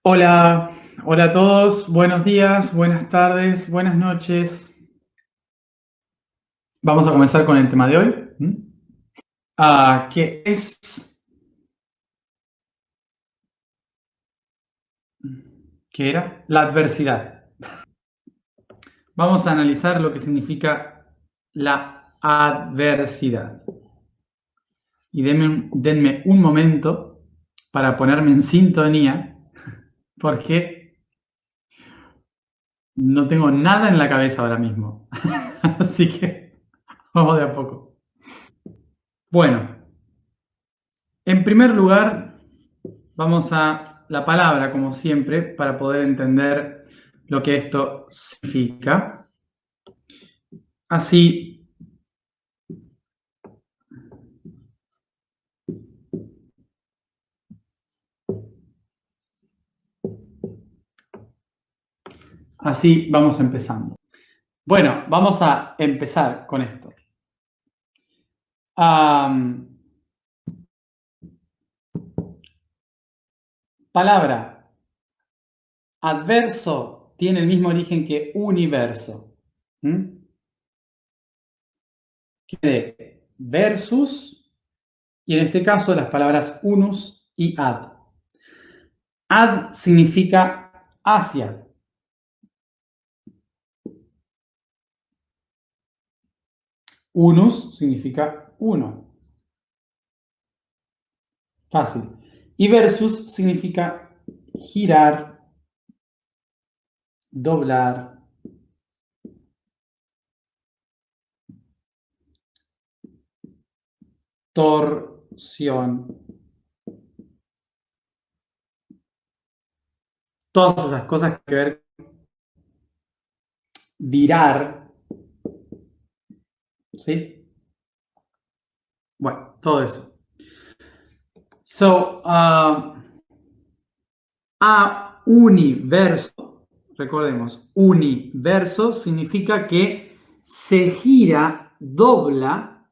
Hola, hola a todos, buenos días, buenas tardes, buenas noches. Vamos a comenzar con el tema de hoy, que es, ¿qué era? La adversidad. Vamos a analizar lo que significa la adversidad. Y denme un momento para ponerme en sintonía, porque no tengo nada en la cabeza ahora mismo. Así que vamos de a poco. Bueno, en primer lugar, vamos a la palabra, como siempre, para poder entender lo que esto significa. Así, así vamos empezando. Bueno, vamos a empezar con esto. Palabra adverso tiene el mismo origen que universo. De versus, y en este caso las palabras unus y ad. Ad significa hacia. Unus significa uno. Fácil. Y versus significa girar, doblar, torsión. Todas esas cosas que ver, virar, ¿sí? Bueno, todo eso. So, a universo, recordemos, universo significa que se gira, dobla,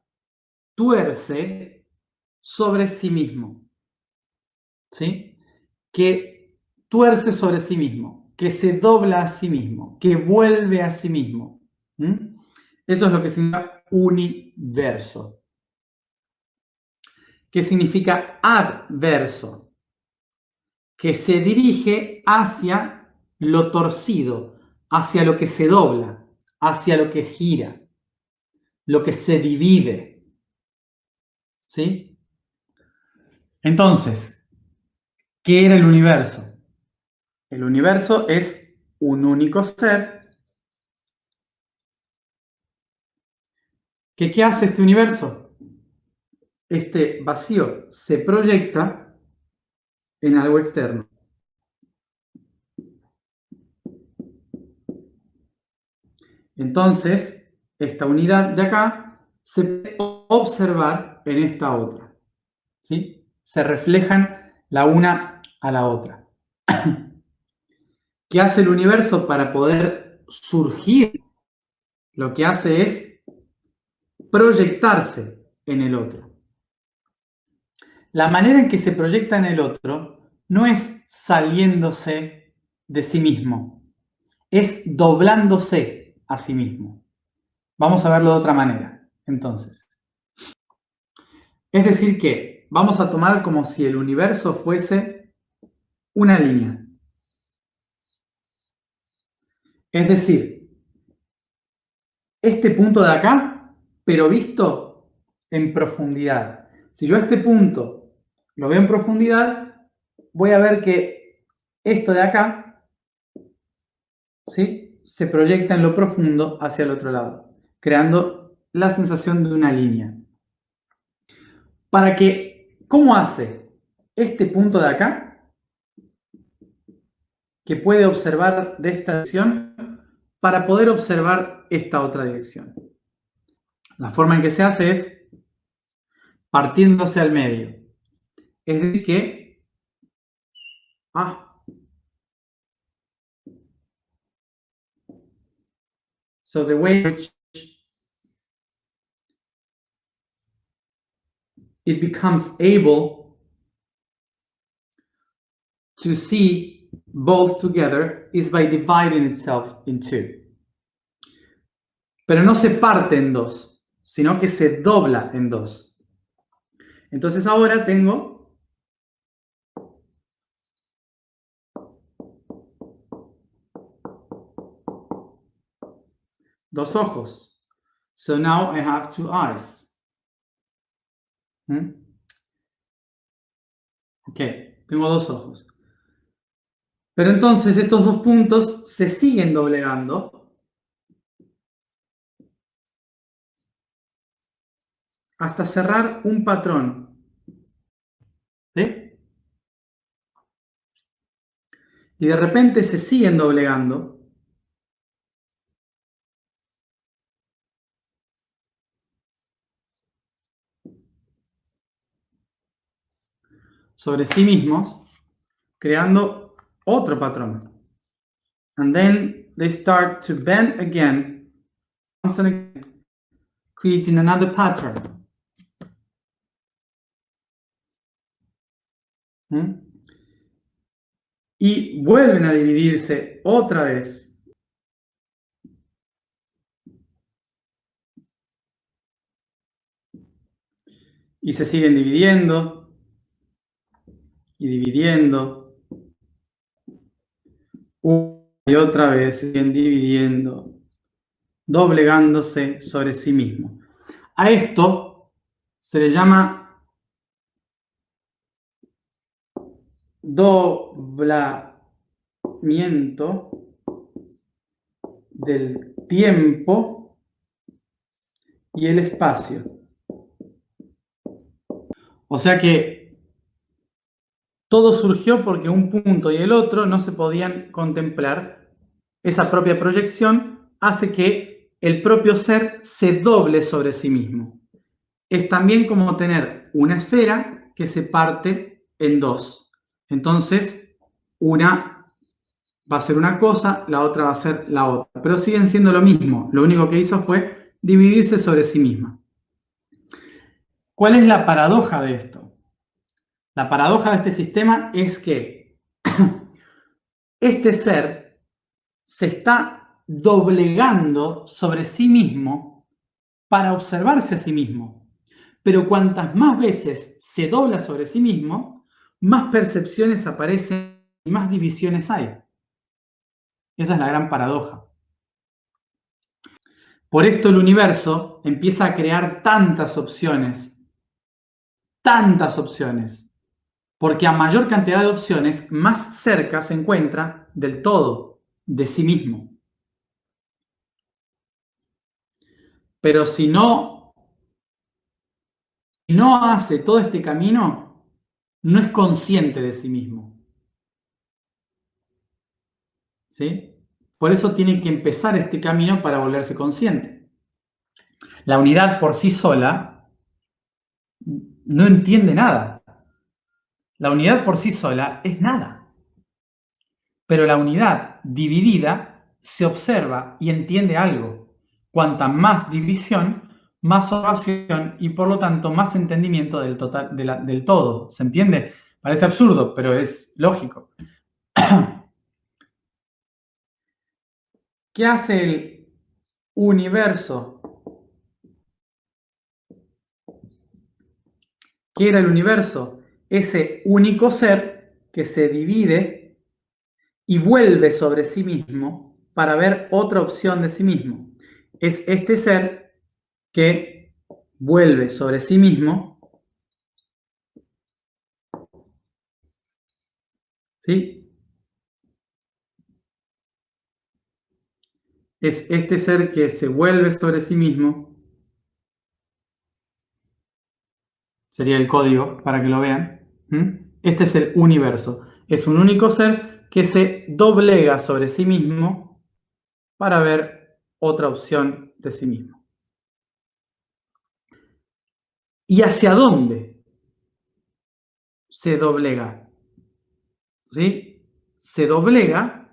tuerce sobre sí mismo, ¿sí? Que tuerce sobre sí mismo, que se dobla a sí mismo, que vuelve a sí mismo. Eso es lo que significa universo. ¿Qué significa adverso? Que se dirige hacia lo torcido, hacia lo que se dobla, hacia lo que gira, lo que se divide. ¿Sí? Entonces, ¿qué era el universo? El universo es un único ser. ¿Qué hace este universo? Este vacío se proyecta en algo externo. Entonces, esta unidad de acá se puede observar en esta otra. ¿Sí? Se reflejan la una a la otra. ¿Qué hace el universo para poder surgir? Lo que hace es proyectarse en el otro. La manera en que se proyecta en el otro no es saliéndose de sí mismo, es doblándose a sí mismo. Vamos a verlo de otra manera, entonces. Es decir que vamos a tomar como si el universo fuese una línea. Es decir, este punto de acá, pero visto en profundidad. Si yo este punto lo veo en profundidad, voy a ver que esto de acá, ¿sí?, se proyecta en lo profundo hacia el otro lado, creando la sensación de una línea. Para que, ¿cómo hace este punto de acá, que puede observar de esta dirección, para poder observar esta otra dirección? La forma en que se hace es partiéndose al medio. Es decir que, so the way in which it becomes able to see both together is by dividing itself in two. Pero no se parte en dos, sino que se dobla en dos. Entonces ahora tengo dos ojos. So now I have two eyes. Ok, tengo dos ojos. Pero entonces estos dos puntos se siguen doblegando hasta cerrar un patrón. ¿Sí? Y de repente se siguen doblegando sobre sí mismos, creando otro patrón. And then they start to bend again, once and again, creating another pattern. Y vuelven a dividirse otra vez. Y se siguen dividiendo y dividiendo. Y otra vez siguen dividiendo, doblegándose sobre sí mismo. A esto se le llama doblamiento del tiempo y el espacio. O sea que todo surgió porque un punto y el otro no se podían contemplar. Esa propia proyección hace que el propio ser se doble sobre sí mismo. Es también como tener una esfera que se parte en dos. Entonces, una va a ser una cosa, la otra va a ser la otra. Pero siguen siendo lo mismo. Lo único que hizo fue dividirse sobre sí misma. ¿Cuál es la paradoja de esto? La paradoja de este sistema es que este ser se está doblegando sobre sí mismo para observarse a sí mismo. Pero cuantas más veces se dobla sobre sí mismo, más percepciones aparecen y más divisiones hay. Esa es la gran paradoja. Por esto el universo empieza a crear tantas opciones, porque a mayor cantidad de opciones, más cerca se encuentra del todo, de sí mismo. Pero si no hace todo este camino, no es consciente de sí mismo. ¿Sí? Por eso tiene que empezar este camino para volverse consciente. La unidad por sí sola no entiende nada. La unidad por sí sola es nada. Pero la unidad dividida se observa y entiende algo. Cuanta más división, más observación y por lo tanto más entendimiento del, total, del todo. ¿Se entiende? Parece absurdo, pero es lógico. ¿Qué hace el universo? ¿Qué era el universo? Ese único ser que se divide y vuelve sobre sí mismo para ver otra opción de sí mismo. Es este ser que vuelve sobre sí mismo, ¿sí? Es este ser que se vuelve sobre sí mismo, sería el código para que lo vean. Este es el universo. Es un único ser que se doblega sobre sí mismo para ver otra opción de sí mismo. ¿Y hacia dónde se doblega? ¿Sí? Se doblega,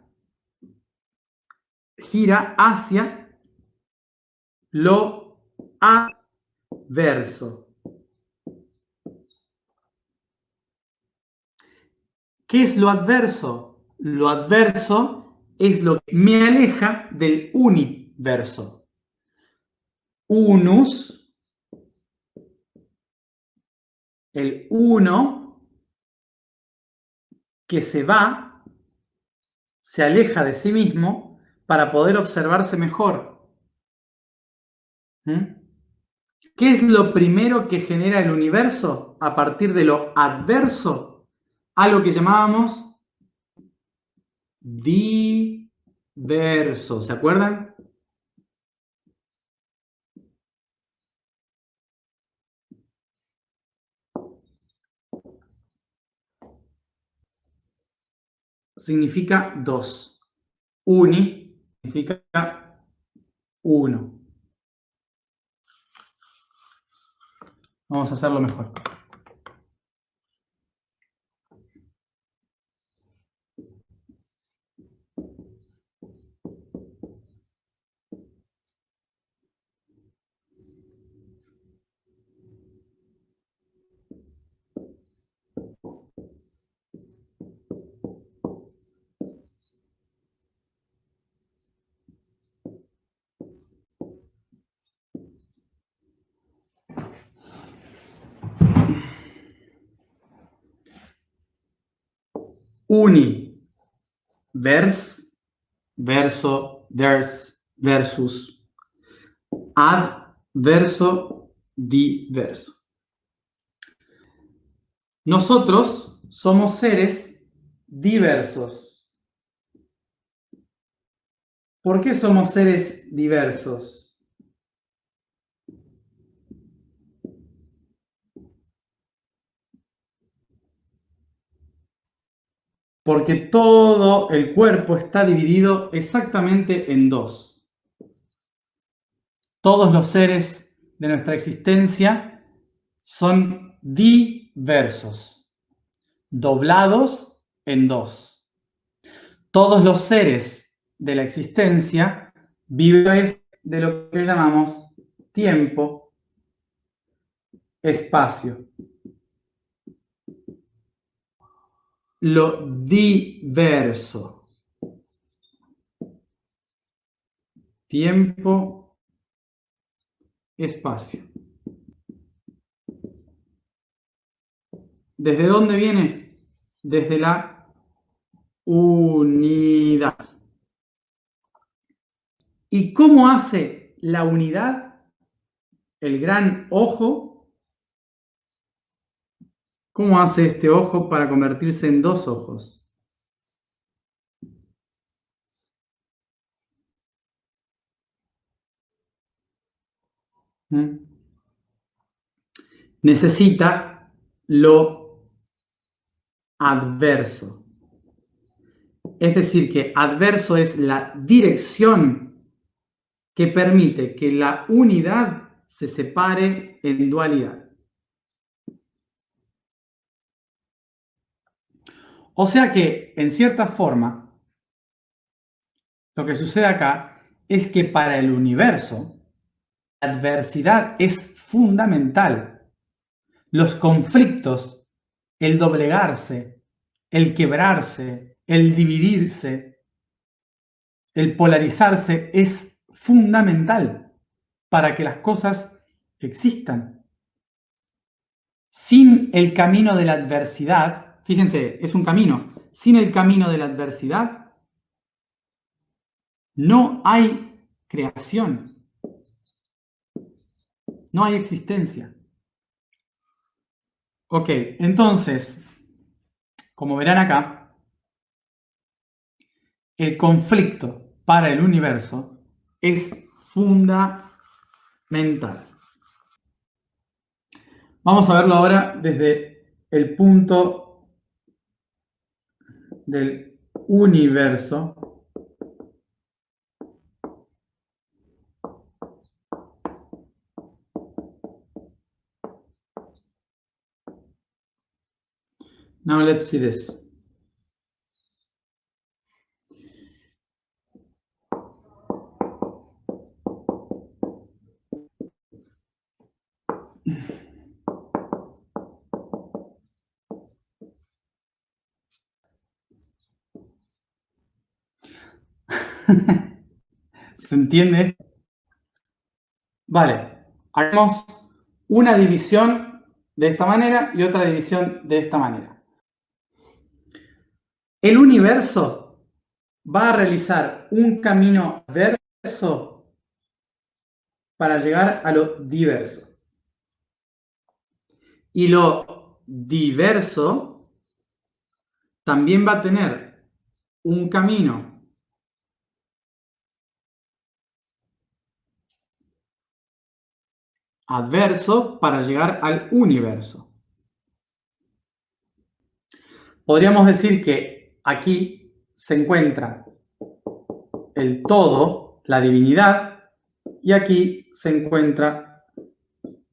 gira hacia lo adverso. ¿Qué es lo adverso? Lo adverso es lo que me aleja del universo. Unus, el uno que se va, se aleja de sí mismo para poder observarse mejor. ¿Mm? ¿Qué es lo primero que genera el universo a partir de lo adverso? Algo que llamábamos diverso. ¿Se acuerdan? Significa dos. Uni significa uno. Vamos a hacerlo mejor. Uni, verso, versus, adverso, diverso. Nosotros somos seres diversos. ¿Por qué somos seres diversos? Porque todo el cuerpo está dividido exactamente en dos. Todos los seres de nuestra existencia son diversos, doblados en dos. Todos los seres de la existencia viven de lo que llamamos tiempo, espacio. Lo diverso. Tiempo, espacio. ¿Desde dónde viene? Desde la unidad. ¿Y cómo hace la unidad el gran ojo? ¿Cómo hace este ojo para convertirse en dos ojos? ¿Mm? Necesita lo adverso. Es decir, que adverso es la dirección que permite que la unidad se separe en dualidad. O sea que, en cierta forma, lo que sucede acá es que para el universo, la adversidad es fundamental. Los conflictos, el doblegarse, el quebrarse, el dividirse, el polarizarse es fundamental para que las cosas existan. Sin el camino de la adversidad, fíjense, es un camino, sin el camino de la adversidad no hay creación, no hay existencia. Ok, entonces, como verán acá, el conflicto para el universo es fundamental. Vamos a verlo ahora desde el punto del universo. Now let's see this. ¿Se entiende? Vale, hagamos una división de esta manera y otra división de esta manera. El universo va a realizar un camino adverso para llegar a lo diverso. Y lo diverso también va a tener un camino adverso para llegar al universo. Podríamos decir que aquí se encuentra el todo, la divinidad, y aquí se encuentra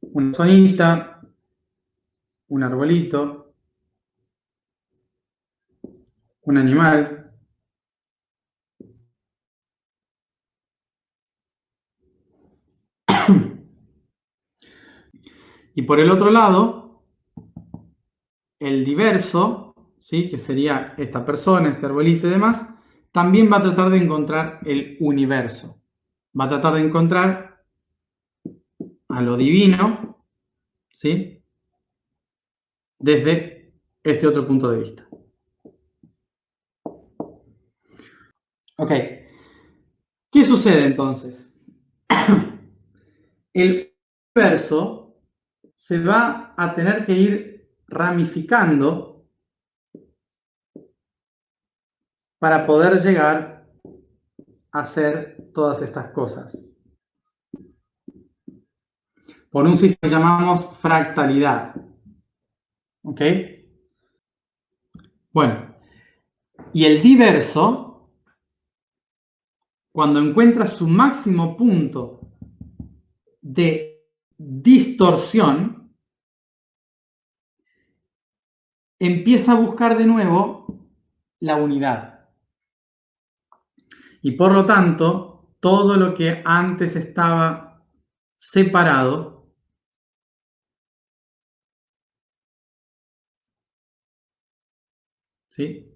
una zonita, un arbolito, un animal. Y por el otro lado, el diverso, ¿sí? Que sería esta persona, este arbolito y demás, también va a tratar de encontrar el universo. Va a tratar de encontrar a lo divino, ¿sí? Desde este otro punto de vista. Ok. ¿Qué sucede entonces? El universo se va a tener que ir ramificando para poder llegar a hacer todas estas cosas. Por un sistema que llamamos fractalidad. ¿Ok? Bueno, y el diverso, cuando encuentra su máximo punto de distorsión, empieza a buscar de nuevo la unidad. Y por lo tanto, todo lo que antes estaba separado, ¿sí?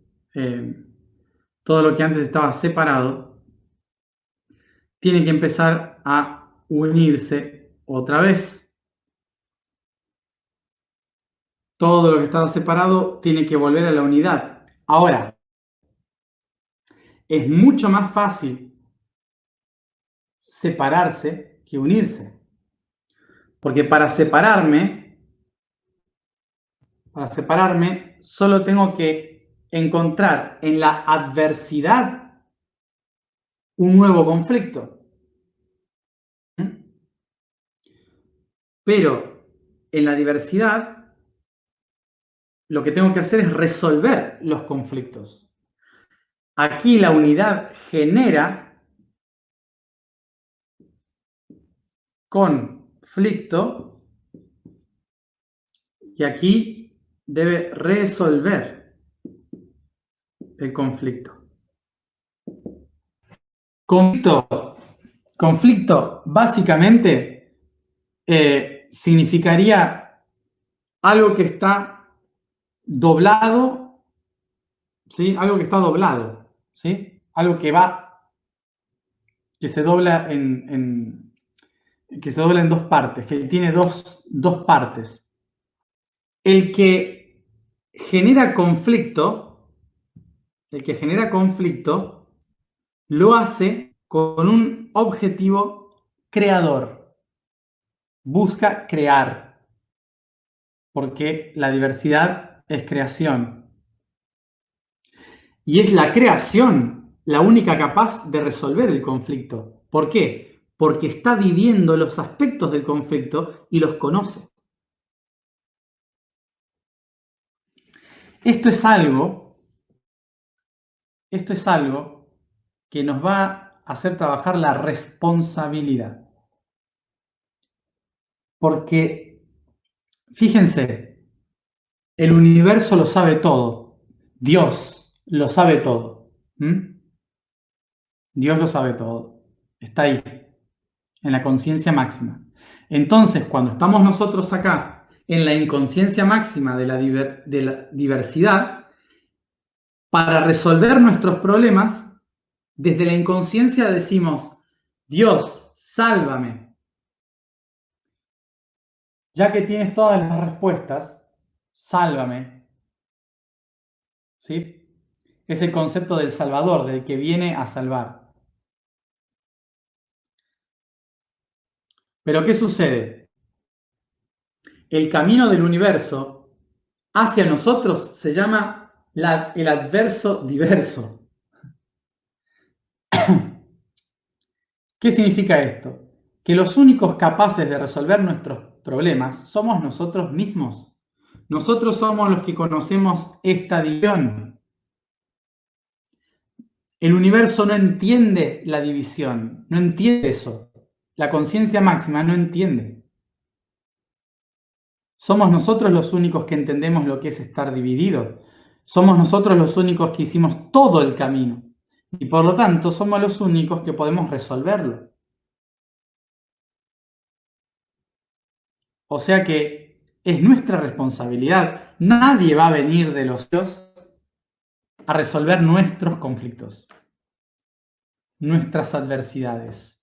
Todo lo que antes estaba separado tiene que empezar a unirse otra vez. Todo lo que estaba separado tiene que volver a la unidad. Ahora, es mucho más fácil separarse que unirse. Porque para separarme, solo tengo que encontrar en la adversidad un nuevo conflicto. Pero en la diversidad, lo que tengo que hacer es resolver los conflictos. Aquí la unidad genera conflicto y aquí debe resolver el conflicto. Conflicto básicamente significaría algo que está doblado, ¿sí? Algo que está doblado, ¿sí? Algo que se dobla que se dobla en dos partes, que tiene dos partes. El que genera conflicto, lo hace con un objetivo creador. Busca crear, porque la diversidad es creación. Y es la creación la única capaz de resolver el conflicto. ¿Por qué? Porque está viviendo los aspectos del conflicto y los conoce. Esto es algo que nos va a hacer trabajar la responsabilidad. Porque, fíjense, el universo lo sabe todo. Dios lo sabe todo. Dios lo sabe todo. Está ahí, en la conciencia máxima. Entonces, cuando estamos nosotros acá, en la inconsciencia máxima de la diversidad, para resolver nuestros problemas, Desde la inconsciencia decimos, Dios, sálvame. Ya que tienes todas las respuestas, sálvame. ¿Sí? Es el concepto del Salvador, del que viene a salvar. Pero ¿qué sucede? El camino del universo hacia nosotros se llama el adverso diverso. ¿Qué significa esto? Que los únicos capaces de resolver nuestros problemas somos nosotros mismos. Nosotros somos los que conocemos esta división. El universo no entiende la división, no entiende eso. La conciencia máxima no entiende. Somos nosotros los únicos que entendemos lo que es estar dividido. Somos nosotros los únicos que hicimos todo el camino. Y por lo tanto, somos los únicos que podemos resolverlo. O sea que es nuestra responsabilidad. Nadie va a venir de los cielos a resolver nuestros conflictos, nuestras adversidades.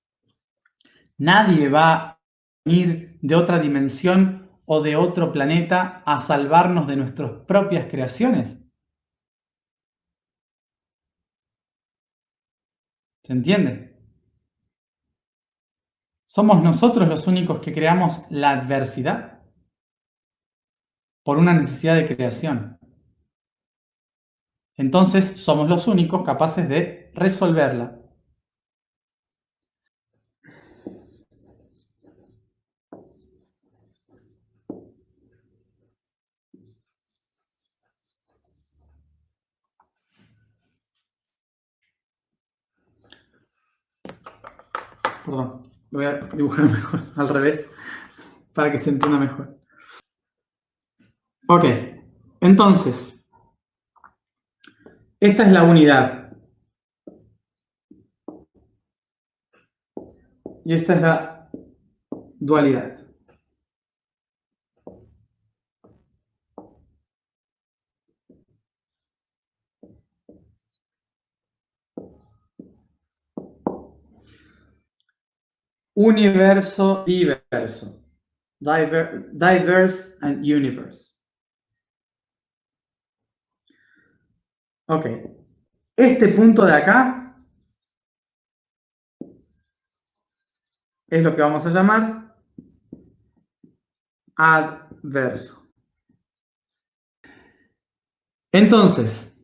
Nadie va a venir de otra dimensión o de otro planeta a salvarnos de nuestras propias creaciones. ¿Se entiende? Somos nosotros los únicos que creamos la adversidad por una necesidad de creación. Entonces somos los únicos capaces de resolverla. Perdón, lo voy a dibujar mejor al revés para que se entienda mejor. Ok, entonces, esta es la unidad. Y esta es la dualidad. Universo, diverso. Diverse and universe. Ok. Este punto de acá es lo que vamos a llamar adverso. Entonces,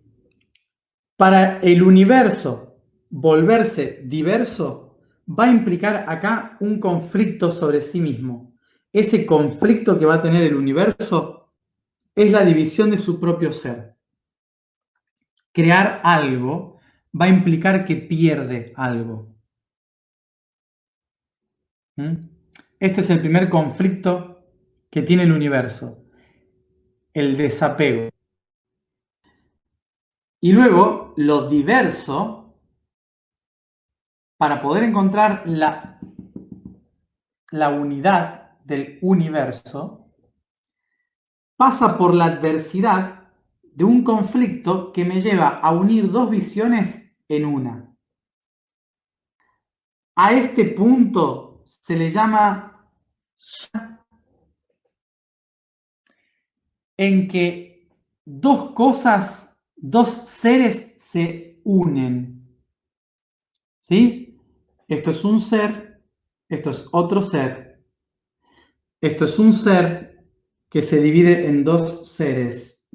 para el universo volverse diverso, va a implicar acá un conflicto sobre sí mismo. Ese conflicto que va a tener el universo es la división de su propio ser. Crear algo va a implicar que pierde algo. Este es el primer conflicto que tiene el universo, el desapego. Y luego, lo diverso, para poder encontrar la unidad del universo, pasa por la adversidad de un conflicto que me lleva a unir dos visiones en una. A este punto se le llama en que dos cosas, dos seres se unen. ¿Sí? Esto es un ser, esto es otro ser. Esto es un ser que se divide en dos seres.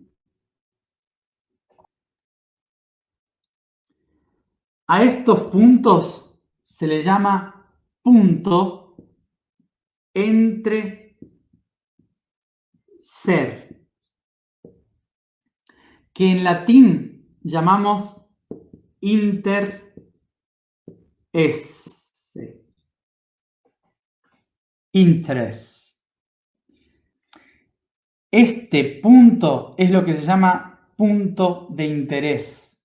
A estos puntos se le llama punto entre ser, que en latín llamamos interesse. Interés. Este punto es lo que se llama punto de interés.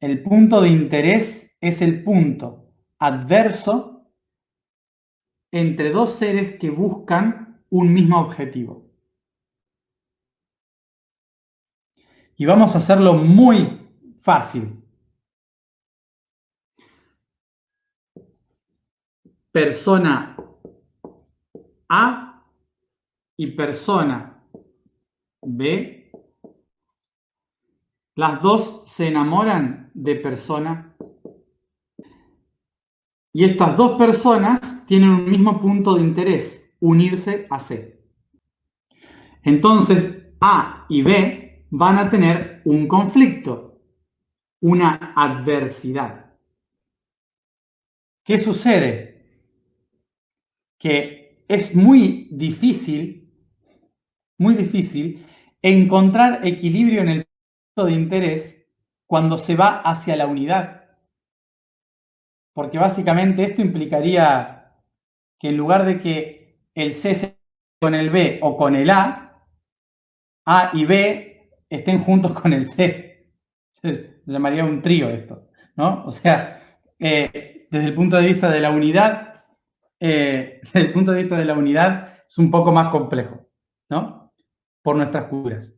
El punto de interés es el punto adverso entre dos seres que buscan un mismo objetivo. Y vamos a hacerlo muy fácil. persona A y persona B, las dos se enamoran de persona y estas dos personas tienen un mismo punto de interés, unirse a C. Entonces, A y B van a tener un conflicto, una adversidad. ¿Qué sucede? Que es muy difícil encontrar equilibrio en el punto de interés cuando se va hacia la unidad. Porque básicamente esto implicaría que en lugar de que el C se con el B o con el A y B estén juntos con el C. Se llamaría un trío esto, ¿no? O sea, desde el punto de vista de la unidad, es un poco más complejo, ¿no? Por nuestras culturas.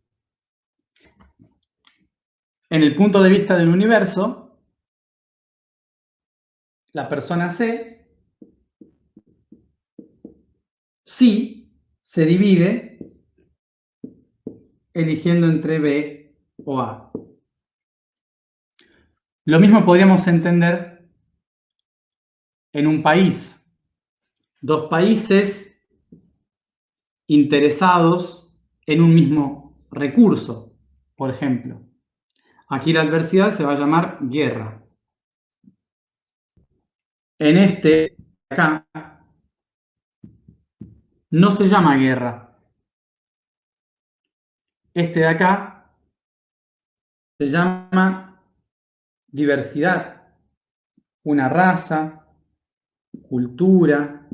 En el punto de vista del universo, la persona C sí se divide eligiendo entre B o A. Lo mismo podríamos entender en un país. Dos países interesados en un mismo recurso, por ejemplo. Aquí la adversidad se va a llamar guerra. En este acá no se llama guerra. Este de acá se llama diversidad. Una raza, cultura.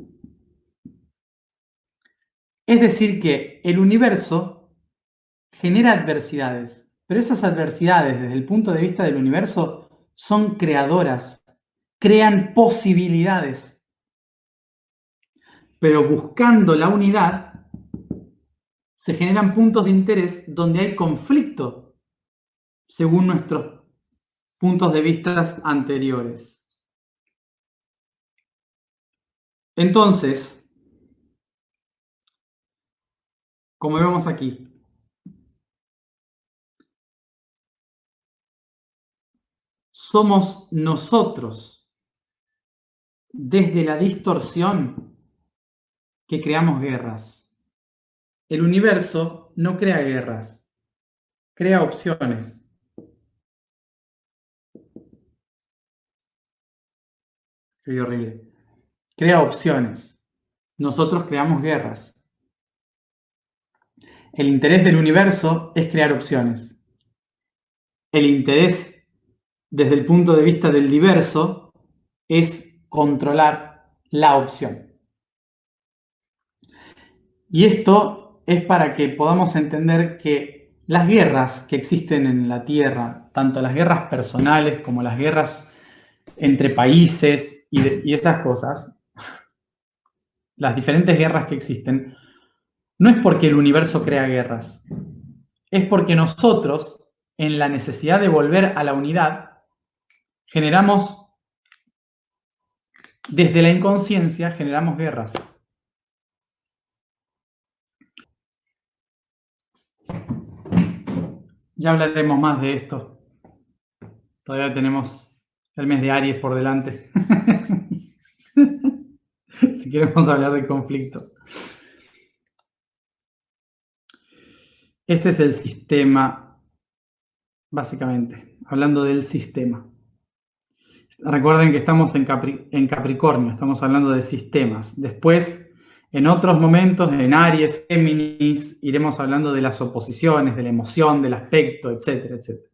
Es decir que el universo genera adversidades, pero esas adversidades desde el punto de vista del universo son creadoras, crean posibilidades. Pero buscando la unidad, se generan puntos de interés donde hay conflicto, según nuestros puntos de vista anteriores. Entonces, como vemos aquí, somos nosotros, desde la distorsión, que creamos guerras. El universo no crea guerras, crea opciones. Qué horrible. Crea opciones. Nosotros creamos guerras. El interés del universo es crear opciones. El interés desde el punto de vista del diverso es controlar la opción. Y esto es para que podamos entender que las guerras que existen en la Tierra, tanto las guerras personales como las guerras entre países y esas cosas, las diferentes guerras que existen, no es porque el universo crea guerras, es porque nosotros, en la necesidad de volver a la unidad, generamos, desde la inconsciencia, generamos guerras. Ya hablaremos más de esto. Todavía tenemos el mes de Aries por delante. Si queremos hablar de conflicto. Este es el sistema, básicamente, hablando del sistema. Recuerden que estamos en Capricornio, estamos hablando de sistemas. Después, en otros momentos, en Aries, Géminis, iremos hablando de las oposiciones, de la emoción, del aspecto, etcétera, etcétera.